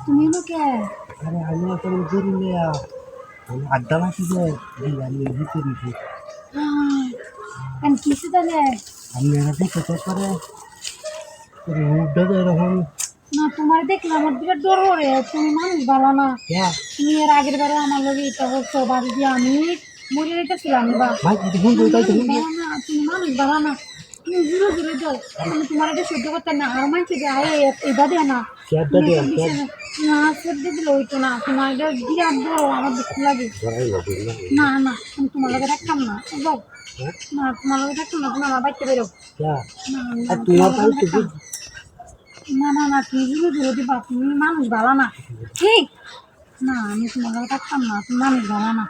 তুমি লোকে আরে আমি এখন জরুরি নিয়ে আড্ডা মাসি যে আমি ভিতরে আমি কিছু তাহলে আমি দেখে তো করে মুখটা তো এরকম না তোমার দেখলে আমার বিরাট ডর করে তুমি মানুষ ভালো না হ্যাঁ তুমি এর আগের বারে আমার লোক এটা করছো বাড়ি দিয়ে আমি মরে যেতেছিলাম বা ভাই হুন তাই তো না তুমি মানুষ ভালো না তুমি ঘুরে ঘুরে যাও আমি তোমার এটা সহ্য করতে না আর মানছি যে আয় এবার দেয় না না সহ্য দিলে হইতো না তোমার এটা বিরাট বড় আমার দুঃখ লাগে না না আমি তোমার লগে রাখতাম না যাও না তোমার লগে রাখতাম না তুমি আমার বাড়িতে বেরো না না না তুমি ঘুরে ঘুরে দিবা তুমি মানুষ ভালো না ঠিক না আমি তোমার লগে রাখতাম না তুমি মানুষ ভালো না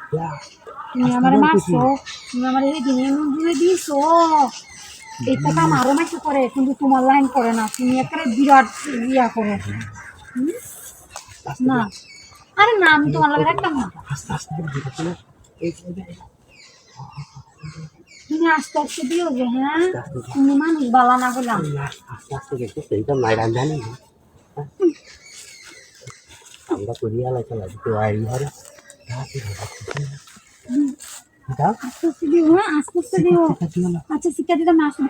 তুমি আমার মারছো তুমি আমার এই দিনে ঘুরে দিয়েছো এটা কাম আরো মাসে করে কিন্তু তোমার লাইন করে না তুমি একটা বিরাট ইয়া করো না আরে না আমি তোমার লগে রাখতাম না তুমি আস্তে আস্তে দিও যে হ্যাঁ তুমি মানুষ ভালো না বললাম আমরা করিয়া লাগতে তো আইরি হারে আস্তে আস্তে দিও হ্যাঁ আস্তে আস্তে দিও আচ্ছা শিক্ষা দিতাম না আসলে